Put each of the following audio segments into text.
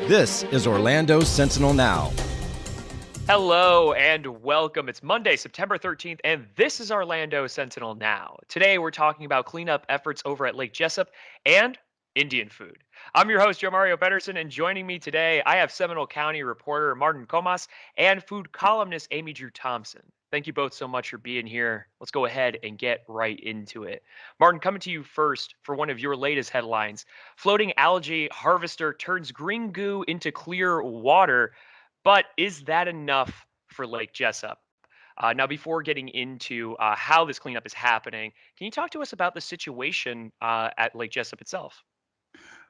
This is Orlando Sentinel Now. Hello and welcome. It's Monday, September 13th, and this is Orlando Sentinel Now. Today we're talking about cleanup efforts over at Lake Jesup and Indian food. I'm your host, Joe Mario Pedersen, and joining me today, I have Seminole County reporter Martin Comas and food columnist Amy Drew Thompson. Thank you both so much for being here. Let's go ahead and get right into it. Martin, coming to you first for one of your latest headlines. Floating algae harvester turns green goo into clear water. But is that enough for Lake Jesup? Now, before getting into how this cleanup is happening, can you talk to us about the situation at Lake Jesup itself?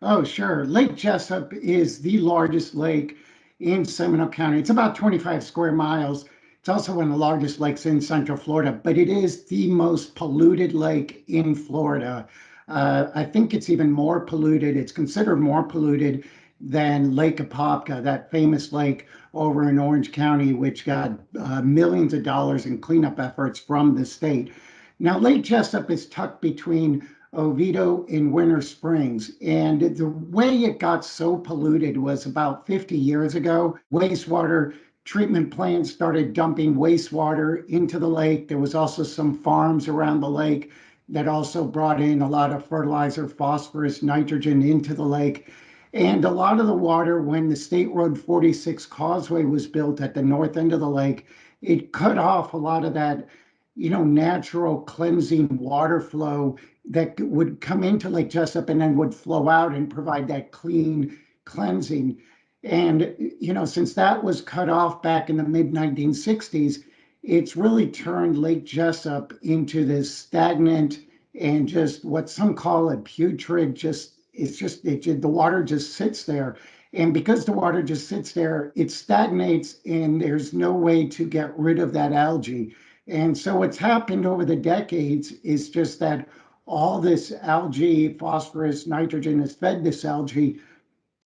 Oh, sure. Lake Jesup is the largest lake in Seminole County. It's about 25 square miles. It's also one of the largest lakes in Central Florida, but it is the most polluted lake in Florida. I think it's even more polluted. It's considered more polluted than Lake Apopka, that famous lake over in Orange County, which got millions of dollars in cleanup efforts from the state. Now, Lake Jesup is tucked between Oviedo in Winter Springs. And the way it got so polluted was about 50 years ago. Wastewater treatment plants started dumping wastewater into the lake. There was also some farms around the lake that also brought in a lot of fertilizer, phosphorus, nitrogen into the lake. And a lot of the water, when the State Road 46 causeway was built at the north end of the lake, it cut off a lot of that, natural cleansing water flow that would come into Lake Jesup and then would flow out and provide that clean cleansing. And, since that was cut off back in the mid 1960s, it's really turned Lake Jesup into this stagnant and just what some call a putrid, the water just sits there. And because the water just sits there, it stagnates and there's no way to get rid of that algae. And so what's happened over the decades is just that all this algae, phosphorus, nitrogen has fed this algae,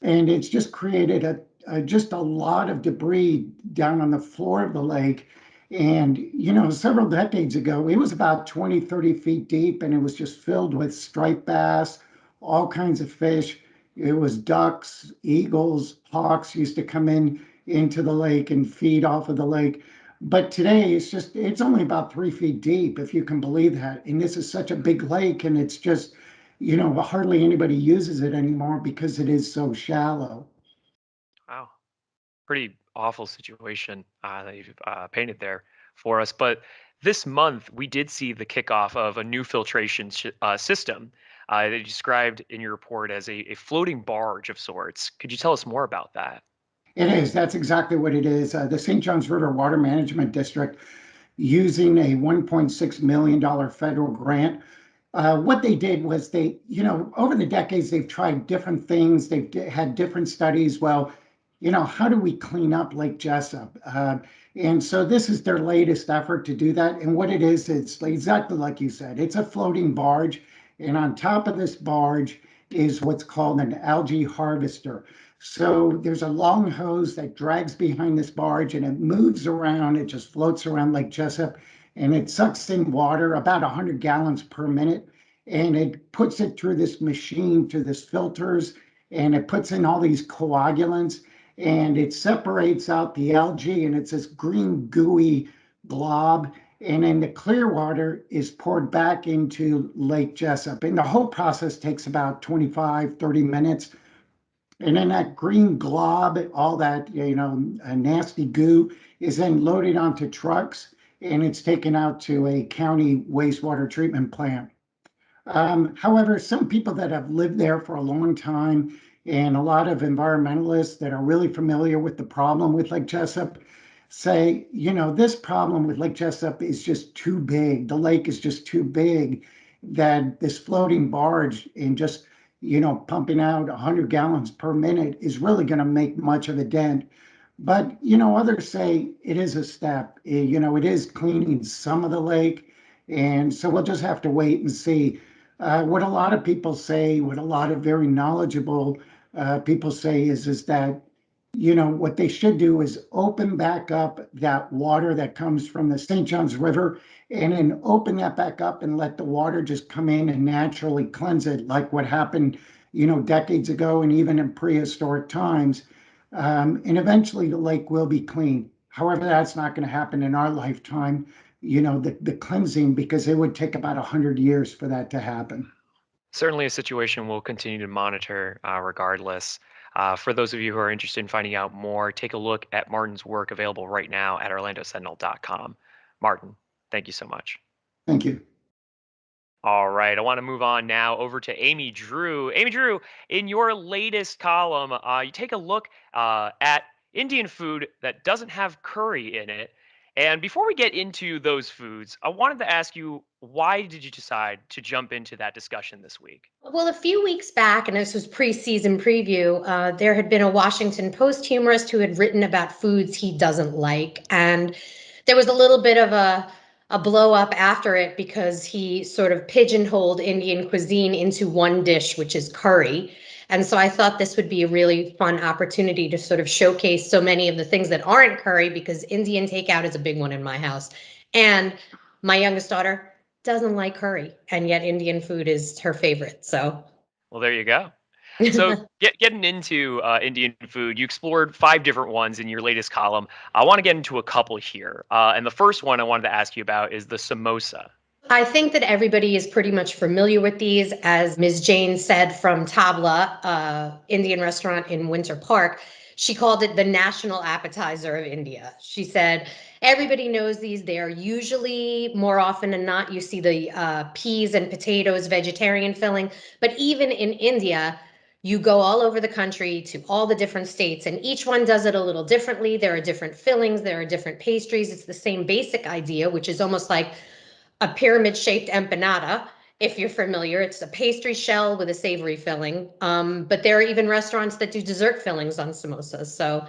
and it's just created just a lot of debris down on the floor of the lake. And, several decades ago, it was about 20, 30 feet deep, and it was just filled with striped bass, all kinds of fish. It was ducks, eagles, hawks used to come into the lake and feed off of the lake. But today it's only about 3 feet deep, if you can believe that. And this is such a big lake, and it's just, hardly anybody uses it anymore because it is so shallow. Wow, pretty awful situation that you've painted there for us. But this month, we did see the kickoff of a new filtration system that you described in your report as a floating barge of sorts. Could you tell us more about that? It is. That's exactly what it is. The St. Johns River Water Management District, using a $1.6 million federal grant. What they did was over the decades, they've tried different things. They've had different studies. Well, how do we clean up Lake Jesup? And so this is their latest effort to do that. And what it is, it's exactly like you said, it's a floating barge. And on top of this barge is what's called an algae harvester. So there's a long hose that drags behind this barge and it moves around. It just floats around Lake Jesup and it sucks in water, about 100 gallons per minute. And it puts it through this machine, through this filters, and it puts in all these coagulants and it separates out the algae, and it's this green gooey blob. And then the clear water is poured back into Lake Jesup. And the whole process takes about 25, 30 minutes. And then that green glob, all that, nasty goo is then loaded onto trucks and it's taken out to a county wastewater treatment plant. However, some people that have lived there for a long time and a lot of environmentalists that are really familiar with the problem with Lake Jesup say, this problem with Lake Jesup is just too big. The lake is just too big that this floating barge and just pumping out 100 gallons per minute is really going to make much of a dent. But, others say it is a step. It is cleaning some of the lake. And so we'll just have to wait and see. What a lot of people say, what a lot of very knowledgeable people say is that, what they should do is open back up that water that comes from the St. Johns River and then open that back up and let the water just come in and naturally cleanse it, like what happened decades ago and even in prehistoric times. And eventually the lake will be clean. However, that's not going to happen in our lifetime, the cleansing, because it would take about 100 years for that to happen. Certainly a situation we'll continue to monitor regardless. For those of you who are interested in finding out more, take a look at Martin's work available right now at orlandosentinel.com. Martin, thank you so much. Thank you. All right, I want to move on now over to Amy Drew. Amy Drew, in your latest column, you take a look at Indian food that doesn't have curry in it. And before we get into those foods, I wanted to ask you, why did you decide to jump into that discussion this week? Well, a few weeks back, and this was pre-season preview, there had been a Washington Post humorist who had written about foods he doesn't like, and there was a little bit of a blow up after it because he sort of pigeonholed Indian cuisine into one dish, which is curry. And so I thought this would be a really fun opportunity to sort of showcase so many of the things that aren't curry, because Indian takeout is a big one in my house. And my youngest daughter doesn't like curry, and yet Indian food is her favorite. So, Well, there you go. So, getting into Indian food, you explored 5 different ones in your latest column. I want to get into a couple here. And the first one I wanted to ask you about is the samosa. I think that everybody is pretty much familiar with these. As Ms. Jane said from Tabla, Indian restaurant in Winter Park, she called it the national appetizer of India. She said, everybody knows these. They are usually, more often than not, you see the peas and potatoes, vegetarian filling. But even in India, you go all over the country to all the different states, and each one does it a little differently. There are different fillings, there are different pastries. It's the same basic idea, which is almost like a pyramid shaped empanada. If you're familiar, it's a pastry shell with a savory filling. But there are even restaurants that do dessert fillings on samosas. So,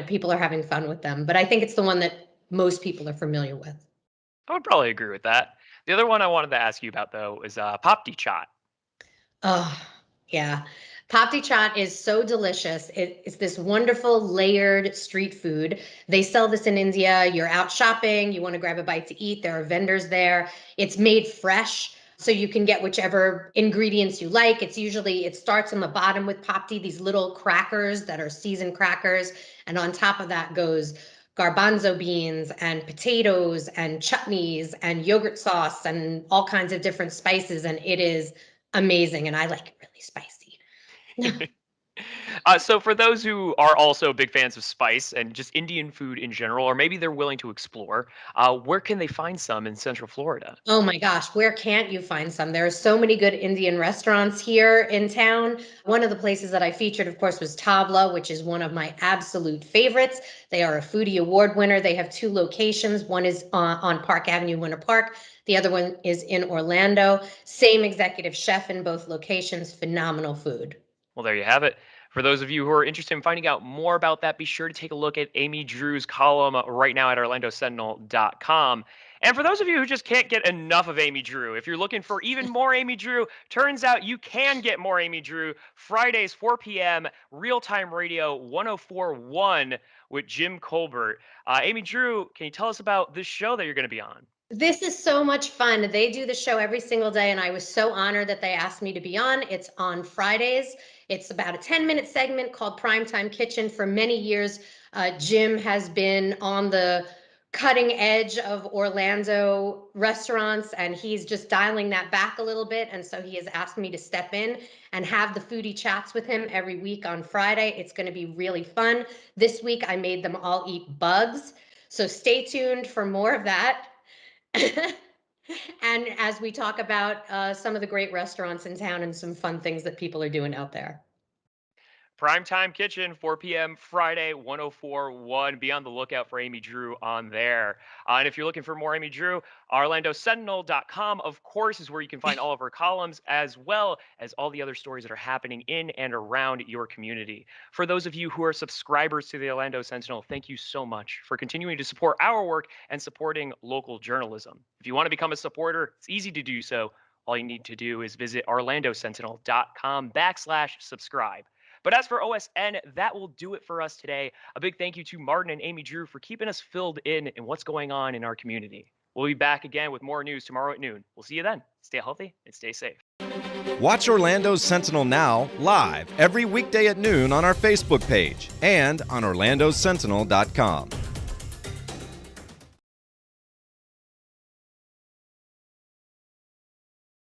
people are having fun with them. But I think it's the one that most people are familiar with. I would probably agree with that. The other one I wanted to ask you about, though, is papdi chaat. Oh, yeah. Papdi chaat is so delicious. It's this wonderful layered street food. They sell this in India. You're out shopping, you want to grab a bite to eat. There are vendors there. It's made fresh, so you can get whichever ingredients you like. It starts on the bottom with papdi, these little crackers that are seasoned crackers. And on top of that goes garbanzo beans and potatoes and chutneys and yogurt sauce and all kinds of different spices. And it is amazing, and I like it really spicy. So, for those who are also big fans of spice and just Indian food in general, or maybe they're willing to explore, where can they find some in Central Florida? Oh my gosh, where can't you find some? There are so many good Indian restaurants here in town. One of the places that I featured, of course, was Tabla, which is one of my absolute favorites. They are a Foodie Award winner. They have 2 locations. One is on Park Avenue, Winter Park. The other one is in Orlando. Same executive chef in both locations. Phenomenal food. Well, there you have it. For those of you who are interested in finding out more about that, be sure to take a look at Amy Drew's column right now at orlandosentinel.com. And for those of you who just can't get enough of Amy Drew, if you're looking for even more Amy Drew, turns out you can get more Amy Drew Fridays, 4 p.m., real time radio 1041 with Jim Colbert. Amy Drew, can you tell us about this show that you're going to be on? This is so much fun. They do the show every single day, and I was so honored that they asked me to be on. It's on Fridays. It's about a 10-minute segment called Primetime Kitchen. For many years, Jim has been on the cutting edge of Orlando restaurants, and he's just dialing that back a little bit. And so he has asked me to step in and have the foodie chats with him every week on Friday. It's going to be really fun. This week, I made them all eat bugs. So stay tuned for more of that. And as we talk about some of the great restaurants in town and some fun things that people are doing out there. Primetime Kitchen, 4 p.m. Friday, 1041. Be on the lookout for Amy Drew on there. And if you're looking for more Amy Drew, OrlandoSentinel.com, of course, is where you can find all of her columns, as well as all the other stories that are happening in and around your community. For those of you who are subscribers to the Orlando Sentinel, thank you so much for continuing to support our work and supporting local journalism. If you want to become a supporter, it's easy to do so. All you need to do is visit orlandosentinel.com/subscribe. But as for OSN, that will do it for us today. A big thank you to Martin and Amy Drew for keeping us filled in what's going on in our community. We'll be back again with more news tomorrow at noon. We'll see you then. Stay healthy and stay safe. Watch Orlando Sentinel Now live every weekday at noon on our Facebook page and on orlandosentinel.com.